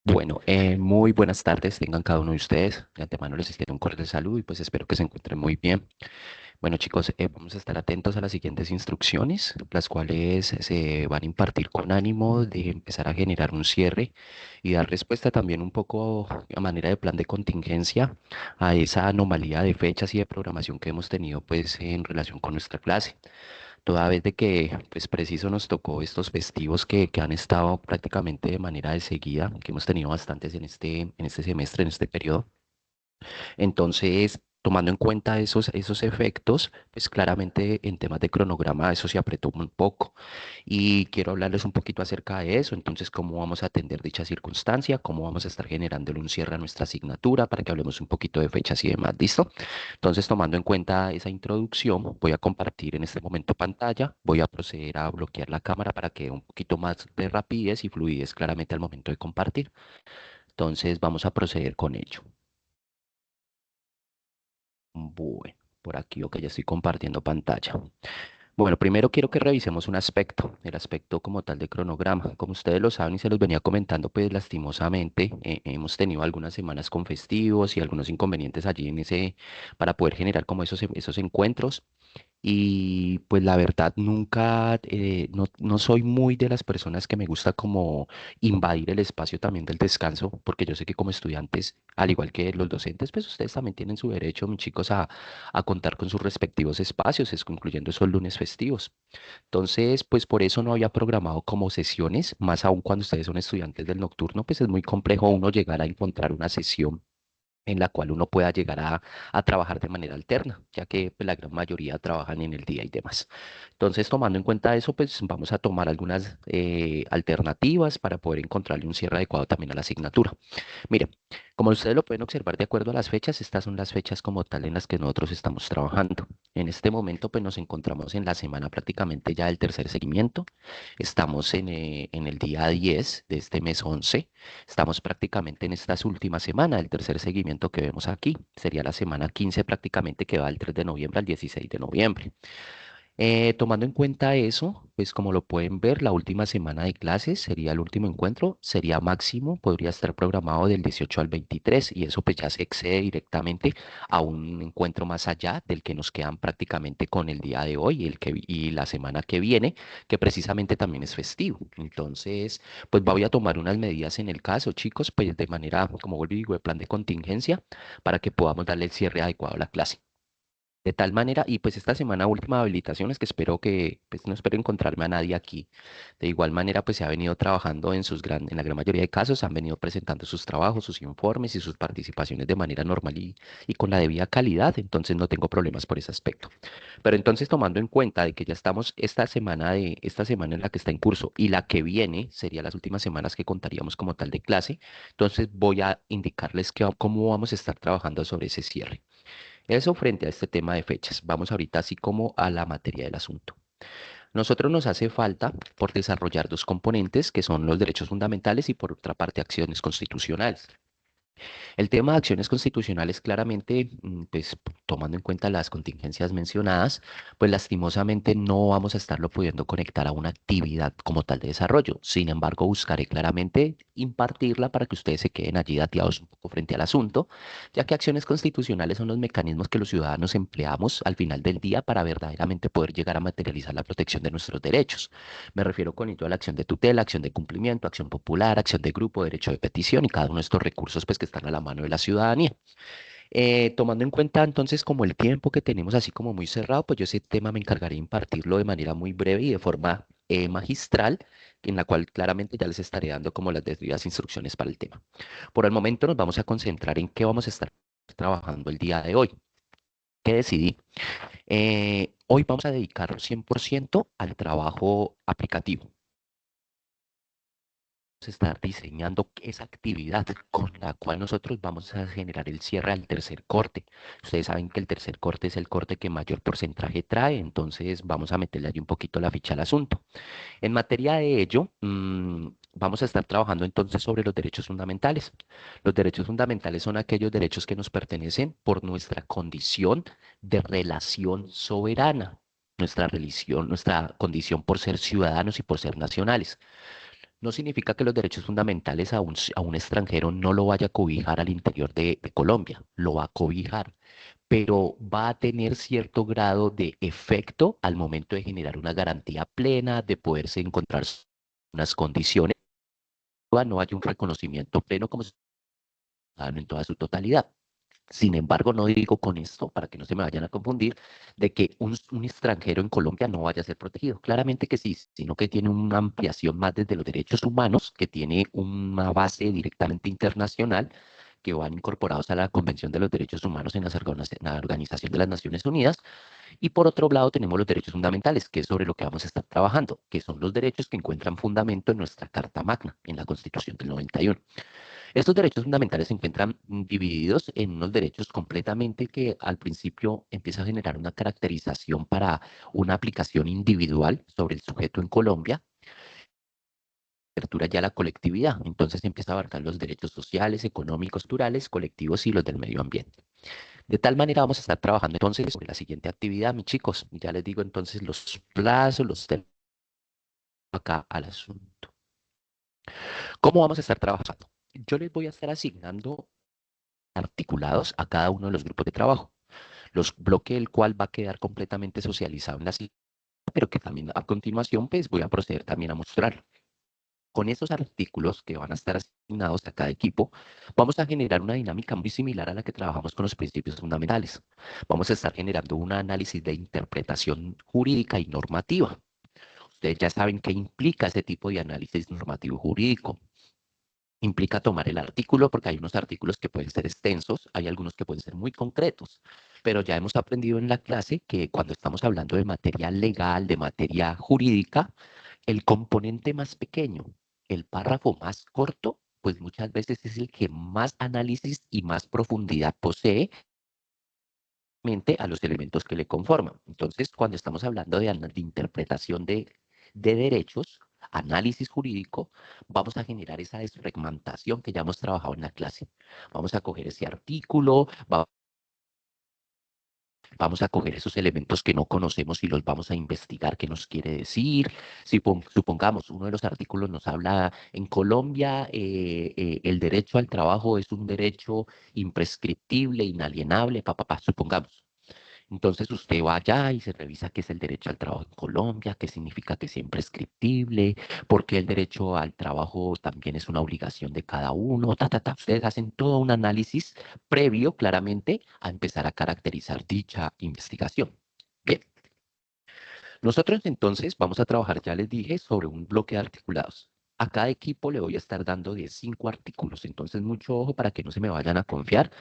Bueno, muy buenas tardes, tengan cada uno de ustedes. De antemano les extiendo un cordial saludo y pues espero que se encuentren muy bien. Bueno, chicos, vamos a estar atentos a las siguientes instrucciones, las cuales se van a impartir con ánimo de empezar a generar un cierre y dar respuesta también un poco a manera de plan de contingencia a esa anomalía de fechas y de programación que hemos tenido pues en relación con nuestra clase. Toda vez de que, pues preciso nos tocó estos festivos que han estado prácticamente de manera de seguida, que hemos tenido bastantes en este semestre, en este periodo. Entonces, tomando en cuenta esos efectos, pues claramente en temas de cronograma eso se apretó un poco. Y quiero hablarles un poquito acerca de eso. Entonces, cómo vamos a atender dicha circunstancia, cómo vamos a estar generándole un cierre a nuestra asignatura para que hablemos un poquito de fechas y demás. ¿Listo? Entonces, tomando en cuenta esa introducción, voy a compartir en este momento pantalla. Voy a proceder a bloquear la cámara para que dé un poquito más de rapidez y fluidez claramente al momento de compartir. Entonces, vamos a proceder con ello. Bueno, por aquí, ok, ya estoy compartiendo pantalla. Bueno, primero quiero que revisemos un aspecto, el aspecto como tal de cronograma. Como ustedes lo saben y se los venía comentando, pues lastimosamente hemos tenido algunas semanas con festivos y algunos inconvenientes allí para poder generar como esos encuentros. Y pues la verdad nunca, no soy muy de las personas que me gusta como invadir el espacio también del descanso, porque yo sé que como estudiantes, al igual que los docentes, pues ustedes también tienen su derecho, mis chicos, a contar con sus respectivos espacios, incluyendo esos lunes festivos. Entonces, pues por eso no había programado como sesiones, más aún cuando ustedes son estudiantes del nocturno, pues es muy complejo uno llegar a encontrar una sesión en la cual uno pueda llegar a trabajar de manera alterna, ya que pues, la gran mayoría trabajan en el día y demás. Entonces, tomando en cuenta eso, pues vamos a tomar algunas alternativas para poder encontrarle un cierre adecuado también a la asignatura. Mire, como ustedes lo pueden observar de acuerdo a las fechas, estas son las fechas como tal en las que nosotros estamos trabajando. En este momento, pues nos encontramos en la semana prácticamente ya del tercer seguimiento. Estamos en el día 10 de este mes 11. Estamos prácticamente en estas últimas semanas. El tercer seguimiento que vemos aquí sería la semana 15 prácticamente que va del 3 de noviembre al 16 de noviembre. Tomando en cuenta eso, pues como lo pueden ver, la última semana de clases sería el último encuentro, sería máximo, podría estar programado del 18 al 23 y eso pues ya se excede directamente a un encuentro más allá del que nos quedan prácticamente con el día de hoy y la semana que viene, que precisamente también es festivo. Entonces, pues voy a tomar unas medidas en el caso, chicos, pues de manera, como vuelvo y digo, de plan de contingencia para que podamos darle el cierre adecuado a la clase. De tal manera, y pues esta semana última de habilitaciones que espero que, pues no espero encontrarme a nadie aquí. De igual manera, pues se ha venido trabajando en la gran mayoría de casos, han venido presentando sus trabajos, sus informes y sus participaciones de manera normal y con la debida calidad, entonces no tengo problemas por ese aspecto. Pero entonces tomando en cuenta de que ya estamos esta semana en la que está en curso y la que viene sería las últimas semanas que contaríamos como tal de clase, entonces voy a indicarles cómo vamos a estar trabajando sobre ese cierre. Eso frente a este tema de fechas. Vamos ahorita así como a la materia del asunto. Nosotros nos hace falta por desarrollar dos componentes que son los derechos fundamentales y por otra parte acciones constitucionales. El tema de acciones constitucionales claramente, pues tomando en cuenta las contingencias mencionadas, pues lastimosamente no vamos a estarlo pudiendo conectar a una actividad como tal de desarrollo. Sin embargo, buscaré claramente impartirla para que ustedes se queden allí dateados un poco frente al asunto, ya que acciones constitucionales son los mecanismos que los ciudadanos empleamos al final del día para verdaderamente poder llegar a materializar la protección de nuestros derechos. Me refiero con ello a la acción de tutela, acción de cumplimiento, acción popular, acción de grupo, derecho de petición y cada uno de estos recursos pues que están a la mano de la ciudadanía. Tomando en cuenta entonces como el tiempo que tenemos así como muy cerrado, pues yo ese tema me encargaré de impartirlo de manera muy breve y de forma magistral, en la cual claramente ya les estaré dando como las debidas instrucciones para el tema. Por el momento nos vamos a concentrar en qué vamos a estar trabajando el día de hoy. ¿Qué decidí? Hoy vamos a dedicarnos 100% al trabajo aplicativo. Estar diseñando esa actividad con la cual nosotros vamos a generar el cierre al tercer corte. Ustedes saben que el tercer corte es el corte que mayor porcentaje trae, entonces vamos a meterle ahí un poquito la ficha al asunto. En materia de ello, vamos a estar trabajando entonces sobre los derechos fundamentales. Los derechos fundamentales son aquellos derechos que nos pertenecen por nuestra condición de relación soberana, nuestra religión, nuestra condición por ser ciudadanos y por ser nacionales. No significa que los derechos fundamentales a un extranjero no lo vaya a cobijar al interior de Colombia, lo va a cobijar, pero va a tener cierto grado de efecto al momento de generar una garantía plena, de poderse encontrar unas condiciones, no haya un reconocimiento pleno como ciudadano en toda su totalidad. Sin embargo, no digo con esto, para que no se me vayan a confundir, de que un extranjero en Colombia no vaya a ser protegido. Claramente que sí, sino que tiene una ampliación más desde los derechos humanos, que tiene una base directamente internacional, que van incorporados a la Convención de los Derechos Humanos en la Organización de las Naciones Unidas. Y por otro lado, tenemos los derechos fundamentales, que es sobre lo que vamos a estar trabajando, que son los derechos que encuentran fundamento en nuestra Carta Magna, en la Constitución del 91. Estos derechos fundamentales se encuentran divididos en unos derechos completamente que al principio empieza a generar una caracterización para una aplicación individual sobre el sujeto en Colombia, apertura ya a la colectividad. Entonces empieza a abarcar los derechos sociales, económicos, culturales, colectivos y los del medio ambiente. De tal manera vamos a estar trabajando entonces sobre la siguiente actividad, mis chicos. Ya les digo entonces los plazos, los temas acá al asunto. ¿Cómo vamos a estar trabajando? Yo les voy a estar asignando articulados a cada uno de los grupos de trabajo. Los bloques el cual va a quedar completamente socializado en la siguiente, pero que también a continuación pues voy a proceder también a mostrarlo. Con esos artículos que van a estar asignados a cada equipo, vamos a generar una dinámica muy similar a la que trabajamos con los principios fundamentales. Vamos a estar generando un análisis de interpretación jurídica y normativa. Ustedes ya saben qué implica ese tipo de análisis normativo jurídico. Implica tomar el artículo, porque hay unos artículos que pueden ser extensos, hay algunos que pueden ser muy concretos, pero ya hemos aprendido en la clase que cuando estamos hablando de materia legal, de materia jurídica, el componente más pequeño, el párrafo más corto, pues muchas veces es el que más análisis y más profundidad posee a los elementos que le conforman. Entonces, cuando estamos hablando de interpretación de derechos, análisis jurídico, vamos a generar esa desfragmentación que ya hemos trabajado en la clase. Vamos a coger ese artículo, vamos a coger esos elementos que no conocemos y los vamos a investigar qué nos quiere decir. Si supongamos, uno de los artículos nos habla en Colombia, el derecho al trabajo es un derecho imprescriptible, inalienable, supongamos. Entonces usted va allá y se revisa qué es el derecho al trabajo en Colombia, qué significa que sea imprescriptible, por qué el derecho al trabajo también es una obligación de cada uno, ta, ta, ta. Ustedes hacen todo un análisis previo, claramente, a empezar a caracterizar dicha investigación. Bien, nosotros entonces vamos a trabajar, ya les dije, sobre un bloque de articulados. A cada equipo le voy a estar dando de 5 artículos, entonces mucho ojo para que no se me vayan a confiar.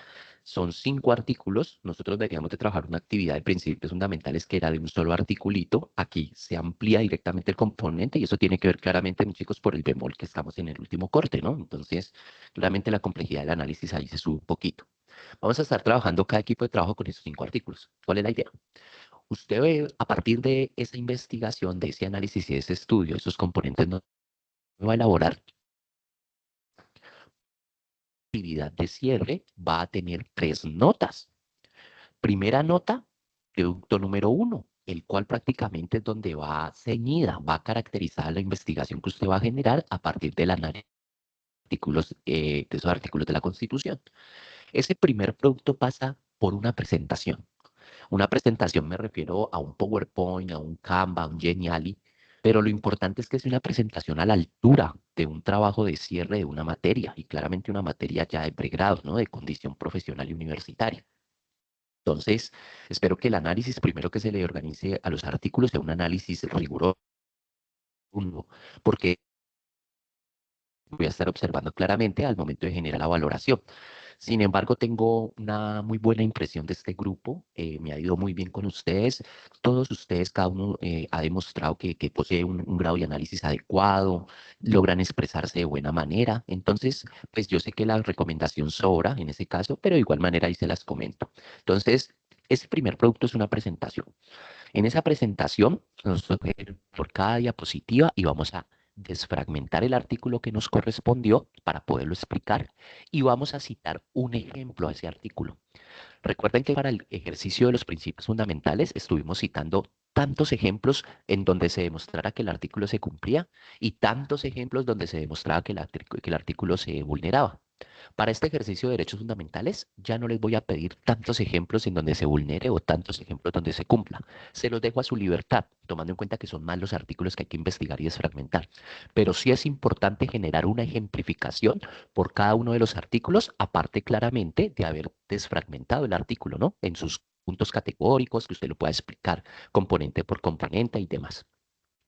Son 5 artículos. Nosotros deberíamos de trabajar una actividad de principios fundamentales que era de un solo articulito. Aquí se amplía directamente el componente y eso tiene que ver claramente, mis chicos, por el bemol que estamos en el último corte, ¿no? Entonces, claramente la complejidad del análisis ahí se sube un poquito. Vamos a estar trabajando cada equipo de trabajo con esos 5 artículos. ¿Cuál es la idea? Usted ve, a partir de esa investigación, de ese análisis y de ese estudio, esos componentes, no va a elaborar actividad de cierre, va a tener 3 notas. Primera nota, producto número 1, el cual prácticamente es donde va ceñida, va caracterizada la investigación que usted va a generar a partir del análisis de esos artículos de la Constitución. Ese primer producto pasa por una presentación. Una presentación me refiero a un PowerPoint, a un Canva, a un Geniali, pero lo importante es que es una presentación a la altura de un trabajo de cierre de una materia, y claramente una materia ya de pregrado, ¿no? De condición profesional y universitaria. Entonces, espero que el análisis, primero que se le organice a los artículos, sea un análisis riguroso, porque voy a estar observando claramente al momento de generar la valoración. Sin embargo, tengo una muy buena impresión de este grupo, me ha ido muy bien con ustedes. Todos ustedes, cada uno ha demostrado que posee un grado de análisis adecuado, logran expresarse de buena manera. Entonces, pues yo sé que la recomendación sobra en ese caso, pero de igual manera ahí se las comento. Entonces, ese primer producto es una presentación. En esa presentación, nosotros vamos a ir por cada diapositiva y vamos a desfragmentar el artículo que nos correspondió para poderlo explicar y vamos a citar un ejemplo a ese artículo. Recuerden que para el ejercicio de los principios fundamentales estuvimos citando tantos ejemplos en donde se demostrara que el artículo se cumplía y tantos ejemplos donde se demostraba que que el artículo se vulneraba. Para este ejercicio de derechos fundamentales, ya no les voy a pedir tantos ejemplos en donde se vulnere o tantos ejemplos donde se cumpla. Se los dejo a su libertad, tomando en cuenta que son más los artículos que hay que investigar y desfragmentar. Pero sí es importante generar una ejemplificación por cada uno de los artículos, aparte claramente de haber desfragmentado el artículo, ¿no? En sus puntos categóricos, que usted lo pueda explicar componente por componente y demás.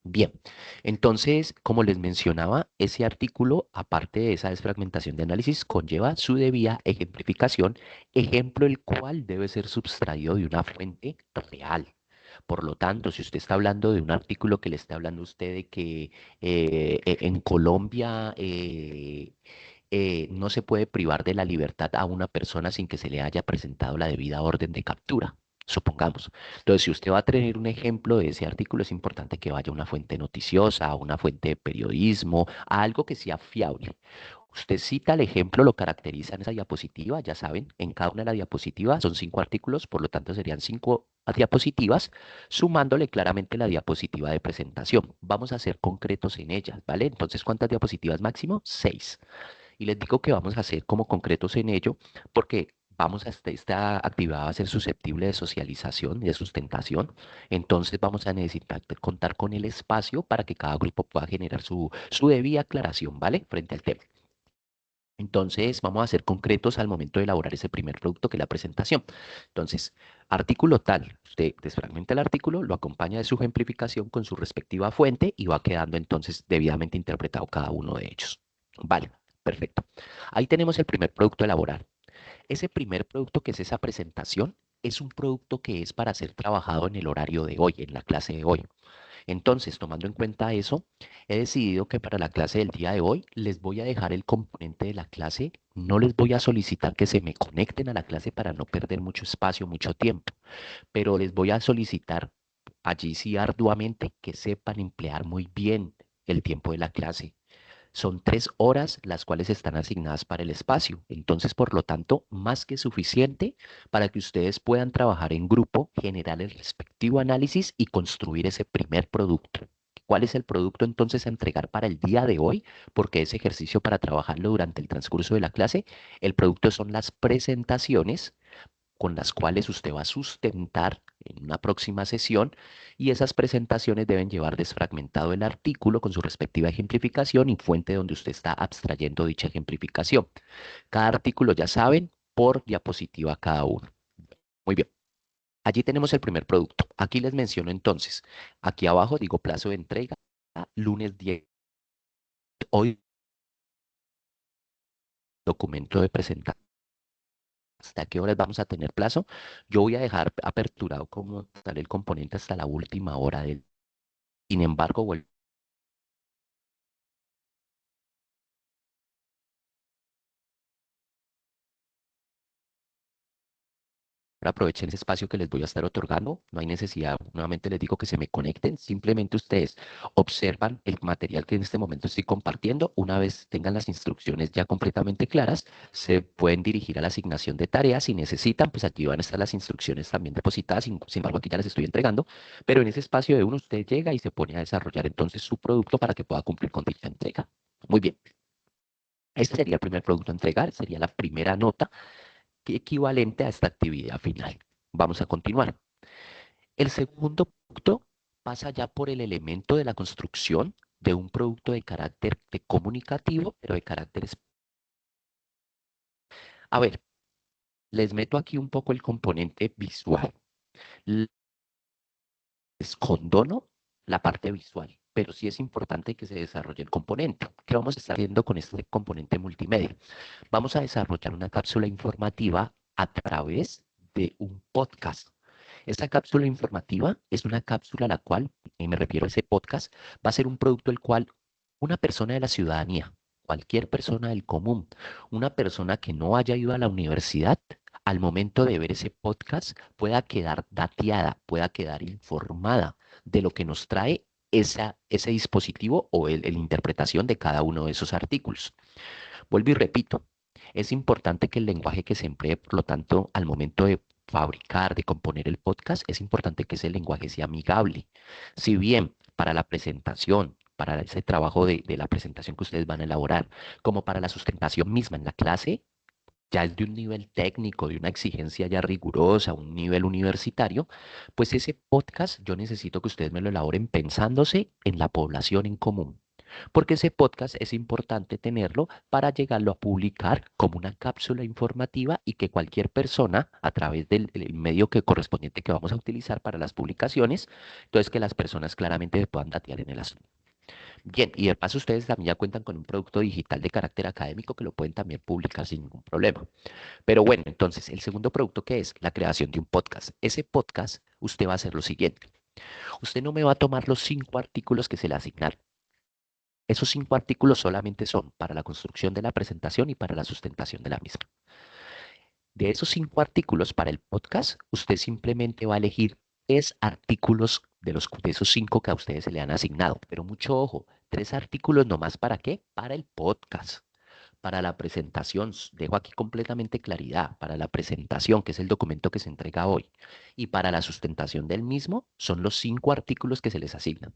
Bien, entonces, como les mencionaba, ese artículo, aparte de esa desfragmentación de análisis, conlleva su debida ejemplificación, ejemplo el cual debe ser sustraído de una fuente real. Por lo tanto, si usted está hablando de un artículo que le está hablando a usted de que en Colombia no se puede privar de la libertad a una persona sin que se le haya presentado la debida orden de captura. Supongamos. Entonces, si usted va a tener un ejemplo de ese artículo, es importante que vaya a una fuente noticiosa, a una fuente de periodismo, a algo que sea fiable. Usted cita el ejemplo, lo caracteriza en esa diapositiva, ya saben, en cada una de las diapositivas son 5 artículos, por lo tanto serían 5 diapositivas, sumándole claramente la diapositiva de presentación. Vamos a ser concretos en ellas, ¿vale? Entonces, ¿cuántas diapositivas máximo? 6. Y les digo que vamos a ser como concretos en ello porque esta actividad va a ser susceptible de socialización y de sustentación. Entonces vamos a necesitar contar con el espacio para que cada grupo pueda generar su debida aclaración, ¿vale? Frente al tema. Entonces, vamos a ser concretos al momento de elaborar ese primer producto que es la presentación. Entonces, artículo tal, usted desfragmenta el artículo, lo acompaña de su ejemplificación con su respectiva fuente y va quedando entonces debidamente interpretado cada uno de ellos. Vale, perfecto. Ahí tenemos el primer producto a elaborar. Ese primer producto que es esa presentación es un producto que es para ser trabajado en el horario de hoy, en la clase de hoy. Entonces, tomando en cuenta eso, he decidido que para la clase del día de hoy les voy a dejar el componente de la clase. No les voy a solicitar que se me conecten a la clase para no perder mucho espacio, mucho tiempo, pero les voy a solicitar allí sí arduamente que sepan emplear muy bien el tiempo de la clase. Son 3 horas las cuales están asignadas para el espacio. Entonces, por lo tanto, más que suficiente para que ustedes puedan trabajar en grupo, generar el respectivo análisis y construir ese primer producto. ¿Cuál es el producto entonces a entregar para el día de hoy? Porque ese ejercicio para trabajarlo durante el transcurso de la clase, el producto son las presentaciones con las cuales usted va a sustentar en una próxima sesión y esas presentaciones deben llevar desfragmentado el artículo con su respectiva ejemplificación y fuente donde usted está abstrayendo dicha ejemplificación. Cada artículo, ya saben, por diapositiva cada uno. Muy bien. Allí tenemos el primer producto. Aquí les menciono entonces, aquí abajo digo plazo de entrega, lunes 10. Hoy documento de presentación. ¿Hasta qué horas vamos a tener plazo? Yo voy a dejar aperturado como tal el componente hasta la última hora del. Sin embargo, vuelvo. Aprovechen ese espacio que les voy a estar otorgando. No hay necesidad, nuevamente les digo que se me conecten. Simplemente ustedes observan el material que en este momento estoy compartiendo. Una vez tengan las instrucciones ya completamente claras, se pueden dirigir a la asignación de tareas. Si necesitan, pues aquí van a estar las instrucciones también depositadas. Sin embargo, aquí ya les estoy entregando. Pero en ese espacio de uno, usted llega y se pone a desarrollar entonces su producto para que pueda cumplir con dicha entrega. Muy bien. Este sería el primer producto a entregar, sería la primera nota equivalente a esta actividad final. Vamos a continuar. El segundo punto pasa ya por el elemento de la construcción de un producto de carácter comunicativo, pero de carácter. A ver, les meto aquí un poco el componente visual. Les condono la parte visual, pero sí es importante que se desarrolle el componente. ¿Qué vamos a estar haciendo con este componente multimedia? Vamos a desarrollar una cápsula informativa a través de un podcast. Esta cápsula informativa es una cápsula a la cual, y me refiero a ese podcast, va a ser un producto el cual una persona de la ciudadanía, cualquier persona del común, una persona que no haya ido a la universidad, al momento de ver ese podcast pueda quedar dateada, pueda quedar informada de lo que nos trae ese dispositivo o la interpretación de cada uno de esos artículos. Vuelvo y repito, es importante que el lenguaje que se emplee, por lo tanto, al momento de fabricar, de componer el podcast, es importante que ese lenguaje sea amigable. Si bien para la presentación, para ese trabajo de la presentación que ustedes van a elaborar, como para la sustentación misma en la clase, ya es de un nivel técnico, de una exigencia ya rigurosa, un nivel universitario, pues ese podcast yo necesito que ustedes me lo elaboren pensándose en la población en común. Porque ese podcast es importante tenerlo para llegarlo a publicar como una cápsula informativa y que cualquier persona, a través del medio que correspondiente que vamos a utilizar para las publicaciones, entonces que las personas claramente se puedan datear en el asunto. Bien, y de paso ustedes también ya cuentan con un producto digital de carácter académico que lo pueden también publicar sin ningún problema. Pero bueno, entonces, el segundo producto que es la creación de un podcast. Ese podcast, usted va a hacer lo siguiente. Usted no me va a tomar los 5 artículos que se le asignaron. Esos 5 artículos solamente son para la construcción de la presentación y para la sustentación de la misma. De esos 5 artículos para el podcast, usted simplemente va a elegir 3 artículos de esos 5 que a ustedes se le han asignado. Pero mucho ojo, 3 artículos nomás para qué? Para el podcast. Para la presentación, dejo aquí completamente claridad, para la presentación, que es el documento que se entrega hoy, y para la sustentación del mismo, son los 5 artículos que se les asignan.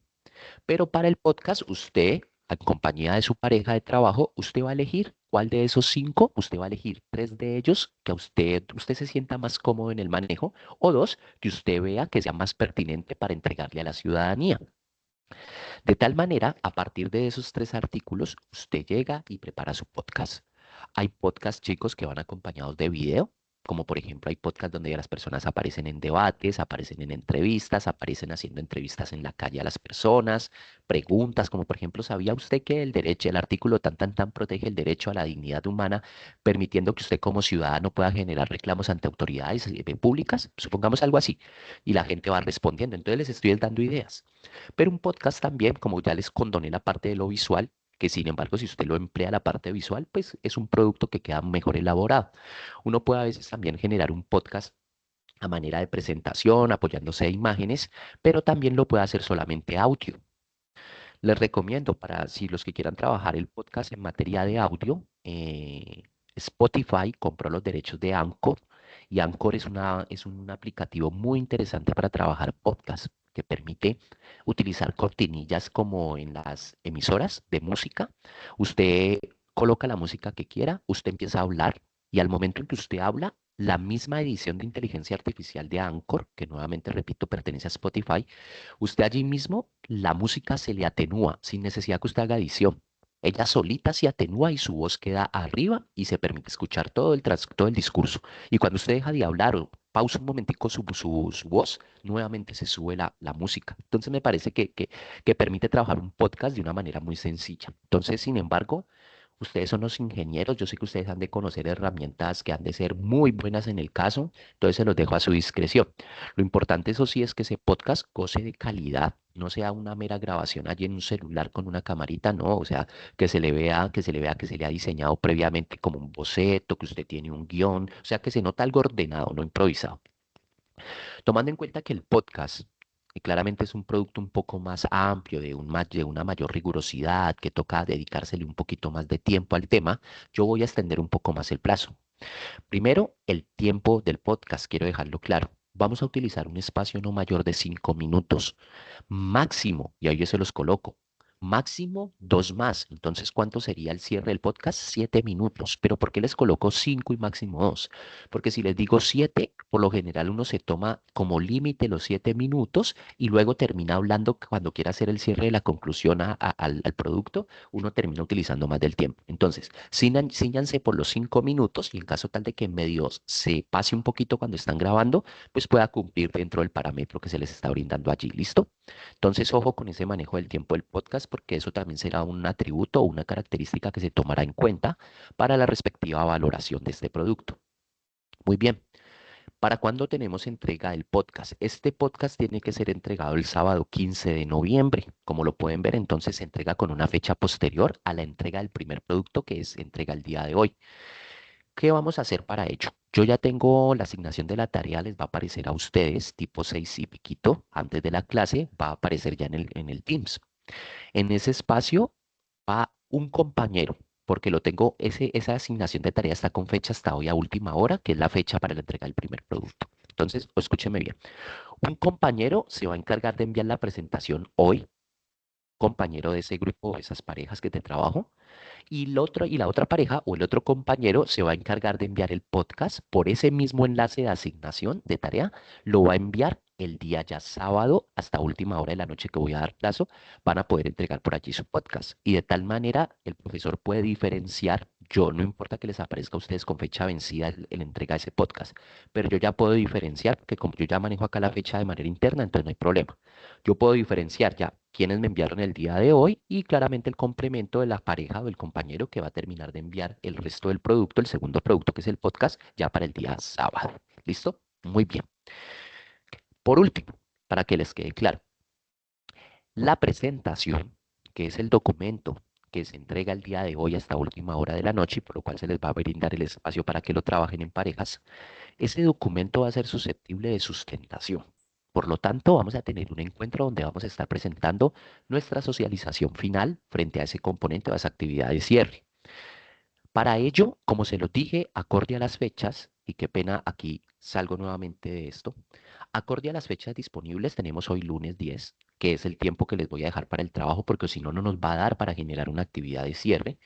Pero para el podcast, usted, en compañía de su pareja de trabajo, usted va a elegir cuál de esos 5, usted va a elegir 3 de ellos que a usted se sienta más cómodo en el manejo, o 2 que usted vea que sea más pertinente para entregarle a la ciudadanía. De tal manera, a partir de esos 3 artículos, usted llega y prepara su podcast. Hay podcasts, chicos, que van acompañados de video, como por ejemplo hay podcasts donde las personas aparecen en debates, aparecen en entrevistas, aparecen haciendo entrevistas en la calle a las personas, preguntas, como por ejemplo, ¿sabía usted que el derecho, el artículo tan protege el derecho a la dignidad humana, permitiendo que usted como ciudadano pueda generar reclamos ante autoridades públicas? Supongamos algo así, y la gente va respondiendo. Entonces les estoy dando ideas. Pero un podcast también, como ya les condoné la parte de lo visual, que sin embargo, si usted lo emplea la parte visual, pues es un producto que queda mejor elaborado. Uno puede a veces también generar un podcast a manera de presentación, apoyándose de imágenes, pero también lo puede hacer solamente audio. Les recomiendo para si los que quieran trabajar el podcast en materia de audio, Spotify compró los derechos de Anchor y Anchor es un aplicativo muy interesante para trabajar podcast que permite utilizar cortinillas como en las emisoras de música. Usted coloca la música que quiera, usted empieza a hablar y al momento en que usted habla, la misma edición de inteligencia artificial de Anchor, que nuevamente repito pertenece a Spotify, usted allí mismo, la música se le atenúa sin necesidad que usted haga edición. Ella solita se atenúa y su voz queda arriba y se permite escuchar todo el discurso. Y cuando usted deja de hablar o pausa un momentico su voz, nuevamente se sube la música. Entonces me parece que permite trabajar un podcast de una manera muy sencilla. Entonces, sin embargo, ustedes son los ingenieros, yo sé que ustedes han de conocer herramientas que han de ser muy buenas en el caso, entonces se los dejo a su discreción. Lo importante, eso sí, es que ese podcast goce de calidad, no sea una mera grabación allí en un celular con una camarita, no, o sea, que se le ha diseñado previamente como un boceto, que usted tiene un guión, o sea, que se nota algo ordenado, no improvisado. Tomando en cuenta que el podcast claramente es un producto un poco más amplio, de una mayor rigurosidad, que toca dedicársele un poquito más de tiempo al tema, yo voy a extender un poco más el plazo. Primero, el tiempo del podcast, quiero dejarlo claro. Vamos a utilizar un espacio no mayor de 5 minutos, máximo, y ahí yo se los coloco, máximo 2 más. Entonces, ¿cuánto sería el cierre del podcast? 7 minutos. ¿Pero por qué les coloco 5 y máximo 2? Porque si les digo 7, por lo general uno se toma como límite los 7 minutos y luego termina hablando cuando quiera hacer el cierre de la conclusión al producto, uno termina utilizando más del tiempo. Entonces, cíñanse por los 5 minutos y en caso tal de que en medio se pase un poquito cuando están grabando, pues pueda cumplir dentro del parámetro que se les está brindando allí. ¿Listo? Entonces, ojo con ese manejo del tiempo del podcast, porque eso también será un atributo o una característica que se tomará en cuenta para la respectiva valoración de este producto. Muy bien. ¿Para cuándo tenemos entrega del podcast? Este podcast tiene que ser entregado el sábado 15 de noviembre. Como lo pueden ver, entonces se entrega con una fecha posterior a la entrega del primer producto, que es entrega el día de hoy. ¿Qué vamos a hacer para ello? Yo ya tengo la asignación de la tarea, les va a aparecer a ustedes, tipo 6 y piquito, antes de la clase, va a aparecer ya en el Teams. En ese espacio va un compañero, porque esa asignación de tarea está con fecha hasta hoy a última hora, que es la fecha para la entrega del primer producto. Entonces, escúcheme bien. Un compañero se va a encargar de enviar la presentación hoy, compañero de ese grupo, de esas parejas que te trabajo, y la otra pareja o el otro compañero se va a encargar de enviar el podcast por ese mismo enlace de asignación de tarea, lo va a enviar el día ya sábado hasta última hora de la noche que voy a dar plazo, van a poder entregar por allí su podcast. Y de tal manera el profesor puede diferenciar, yo no importa que les aparezca a ustedes con fecha vencida el entrega de ese podcast, pero yo ya puedo diferenciar, porque como yo ya manejo acá la fecha de manera interna, entonces no hay problema. Yo puedo diferenciar ya quienes me enviaron el día de hoy y claramente el complemento de la pareja o el compañero que va a terminar de enviar el resto del producto, el segundo producto que es el podcast, ya para el día sábado. ¿Listo? Muy bien. Por último, para que les quede claro, la presentación, que es el documento que se entrega el día de hoy hasta última hora de la noche y por lo cual se les va a brindar el espacio para que lo trabajen en parejas, ese documento va a ser susceptible de sustentación. Por lo tanto, vamos a tener un encuentro donde vamos a estar presentando nuestra socialización final frente a ese componente o a esa actividad de cierre. Para ello, como se lo dije, acorde a las fechas, y qué pena aquí salgo nuevamente de esto, acorde a las fechas disponibles tenemos hoy lunes 10, que es el tiempo que les voy a dejar para el trabajo, porque si no, no nos va a dar para generar una actividad de cierre.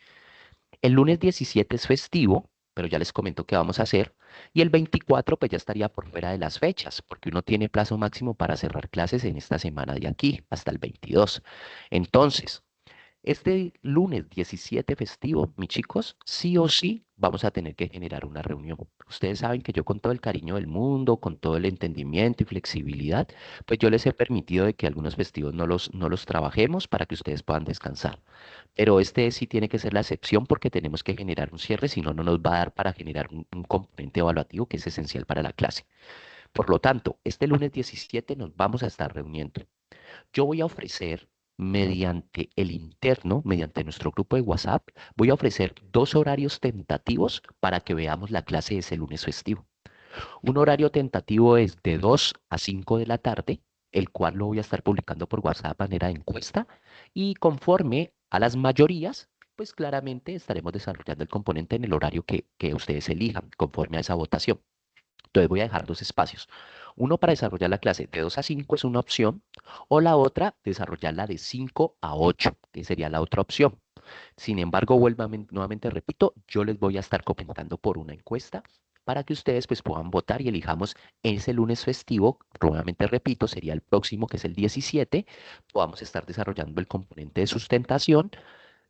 El lunes 17 es festivo, pero ya les comento qué vamos a hacer. Y el 24 pues ya estaría por fuera de las fechas, porque uno tiene plazo máximo para cerrar clases en esta semana de aquí, hasta el 22. Entonces, este lunes 17 festivo, mis chicos, sí o sí vamos a tener que generar una reunión. Ustedes saben que yo con todo el cariño del mundo, con todo el entendimiento y flexibilidad, pues yo les he permitido de que algunos festivos no los trabajemos para que ustedes puedan descansar. Pero este sí tiene que ser la excepción porque tenemos que generar un cierre, si no, no nos va a dar para generar un componente evaluativo que es esencial para la clase. Por lo tanto, este lunes 17 nos vamos a estar reuniendo. Yo voy a ofrecer mediante el interno, mediante nuestro grupo de WhatsApp, voy a ofrecer dos horarios tentativos para que veamos la clase de ese lunes festivo. Un horario tentativo es de 2 a 5 de la tarde, el cual lo voy a estar publicando por WhatsApp de manera de encuesta y conforme a las mayorías, pues claramente estaremos desarrollando el componente en el horario que ustedes elijan conforme a esa votación. Entonces voy a dejar dos espacios. Uno para desarrollar la clase de 2 a 5 es una opción, o la otra, desarrollarla de 5 a 8, que sería la otra opción. Sin embargo, nuevamente repito, yo les voy a estar comentando por una encuesta para que ustedes pues puedan votar y elijamos ese lunes festivo, nuevamente repito, sería el próximo que es el 17, podamos estar desarrollando el componente de sustentación.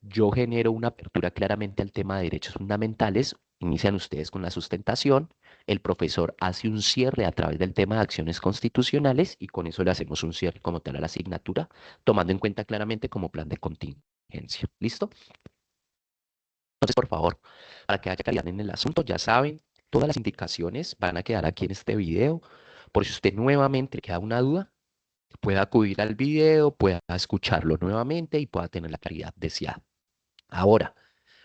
Yo genero una apertura claramente al tema de derechos fundamentales. Inician ustedes con la sustentación. El profesor hace un cierre a través del tema de acciones constitucionales y con eso le hacemos un cierre como tal a la asignatura, tomando en cuenta claramente como plan de contingencia. ¿Listo? Entonces, por favor, para que haya claridad en el asunto, ya saben, todas las indicaciones van a quedar aquí en este video. Por si usted nuevamente le queda una duda, pueda acudir al video, pueda escucharlo nuevamente y pueda tener la claridad deseada. Ahora,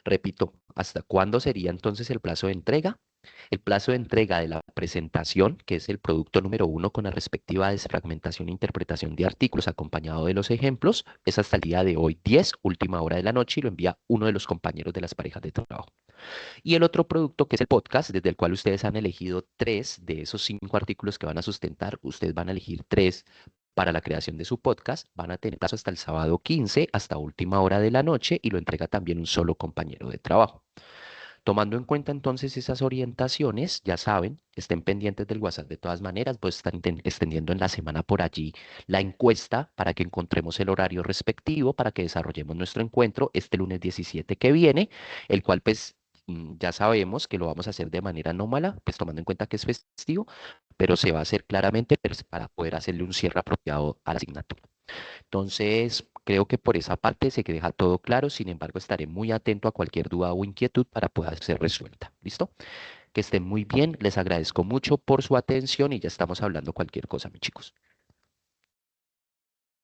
repito, ¿hasta cuándo sería entonces el plazo de entrega? El plazo de entrega de la presentación, que es el producto número uno con la respectiva desfragmentación e interpretación de artículos acompañado de los ejemplos, es hasta el día de hoy, 10, última hora de la noche, y lo envía uno de los compañeros de las parejas de trabajo. Y el otro producto, que es el podcast, desde el cual ustedes han elegido tres de esos 5 artículos que van a sustentar, ustedes van a elegir tres para la creación de su podcast, van a tener plazo hasta el sábado 15, hasta última hora de la noche, y lo entrega también un solo compañero de trabajo. Tomando en cuenta entonces esas orientaciones, ya saben, estén pendientes del WhatsApp de todas maneras, pues están extendiendo en la semana por allí la encuesta para que encontremos el horario respectivo, para que desarrollemos nuestro encuentro este lunes 17 que viene, el cual pues ya sabemos que lo vamos a hacer de manera anómala, pues tomando en cuenta que es festivo, pero se va a hacer claramente pues, para poder hacerle un cierre apropiado a la asignatura. Entonces, creo que por esa parte se deja todo claro. Sin embargo, estaré muy atento a cualquier duda o inquietud para poder ser resuelta. ¿Listo? Que estén muy bien. Les agradezco mucho por su atención y ya estamos hablando cualquier cosa, mis chicos.